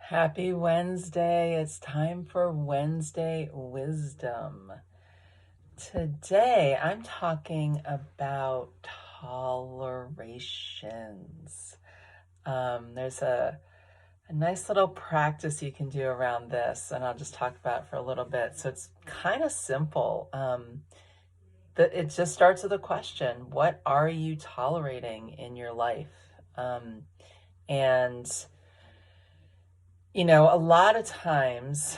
Happy Wednesday. It's time for Wednesday Wisdom. Today I'm talking about tolerations. There's a nice little practice you can do around this, and I'll just talk about it for a little bit. So it's kind of simple. It just starts with a question. What are you tolerating in your life? And a lot of times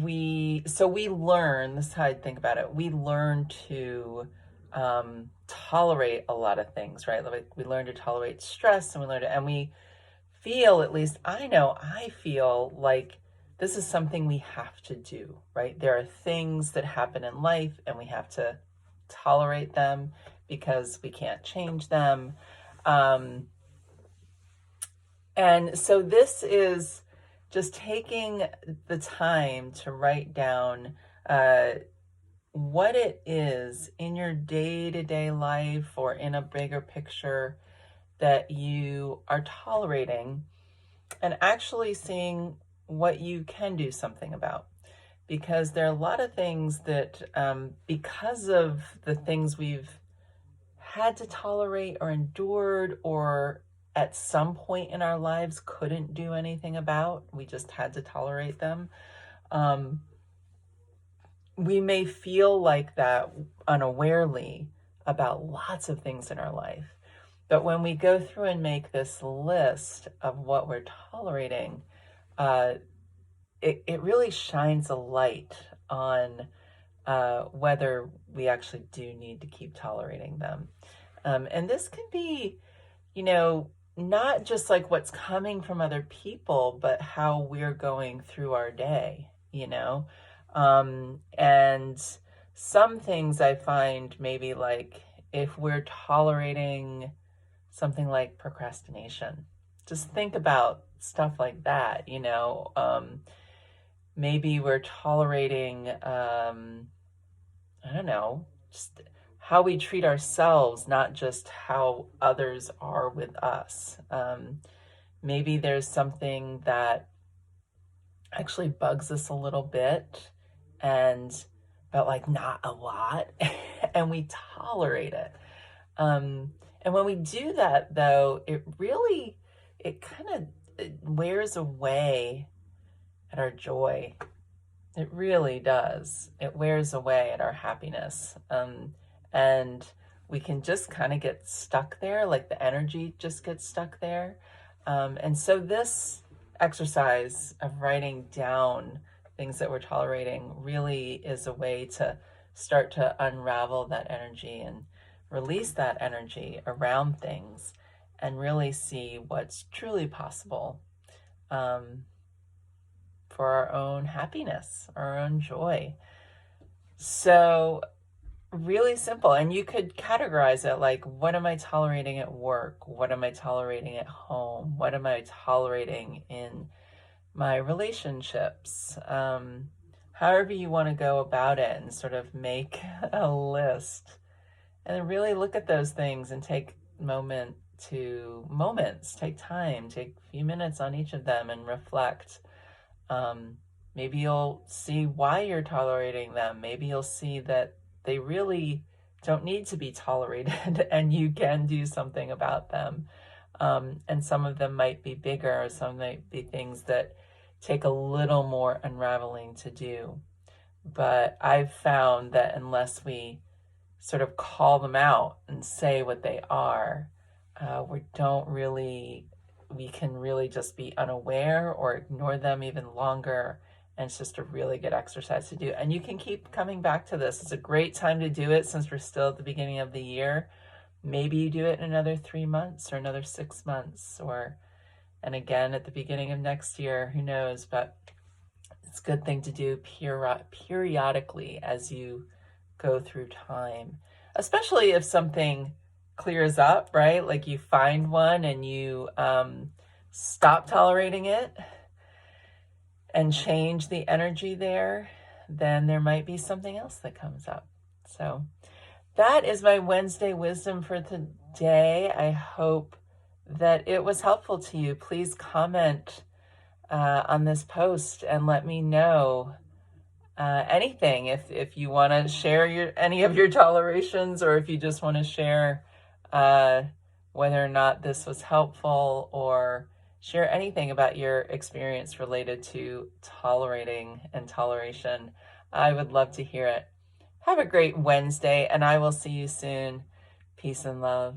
we learn, this is how I think about it, we learn to tolerate a lot of things, right? Like we learn to tolerate stress, and we feel, at least I feel like this is something we have to do, right? There are things that happen in life and we have to tolerate them because we can't change them. And so this is just taking the time to write down what it is in your day-to-day life or in a bigger picture that you are tolerating, and actually seeing what you can do something about. Because there are a lot of things that, because of the things we've had to tolerate or endured, or at some point in our lives couldn't do anything about, we just had to tolerate them. We may feel like that unawarely about lots of things in our life. But when we go through and make this list of what we're tolerating, it really shines a light on whether we actually do need to keep tolerating them. And this can be, not just like what's coming from other people, but how we're going through our day, and some things I find, maybe like if we're tolerating something like procrastination, just think about stuff like that, maybe we're tolerating, I don't know, just how we treat ourselves, not just how others are with us. Maybe there's something that actually bugs us a little bit, but like not a lot, and we tolerate it. And when we do that, though, it kind of wears away at our joy. It really does. It wears away at our happiness. And we can just kind of get stuck there, like the energy just gets stuck there. And so this exercise of writing down things that we're tolerating really is a way to start to unravel that energy and release that energy around things, and really see what's truly possible for our own happiness, our own joy. So really simple. And you could categorize it like, what am I tolerating at work? What am I tolerating at home? What am I tolerating in my relationships? However you want to go about it, and sort of make a list, and really look at those things and take take time, take a few minutes on each of them and reflect. Maybe you'll see why you're tolerating them. Maybe you'll see that they really don't need to be tolerated and you can do something about them. And some of them might be bigger, or some might be things that take a little more unraveling to do. But I've found that unless we sort of call them out and say what they are, we can really just be unaware or ignore them even longer. And it's just a really good exercise to do. And you can keep coming back to this. It's a great time to do it since we're still at the beginning of the year. Maybe you do it in another 3 months or another 6 months, and again at the beginning of next year, who knows, but it's a good thing to do periodically as you go through time, especially if something clears up, right? Like you find one and you stop tolerating it and change the energy there, then there might be something else that comes up. So that is my Wednesday wisdom for today. I hope that it was helpful to you. Please comment on this post and let me know anything. If you want to share any of your tolerations, or if you just want to share uh, whether or not this was helpful, or share anything about your experience related to tolerating and toleration, I would love to hear it. Have a great Wednesday, and I will see you soon. Peace and love.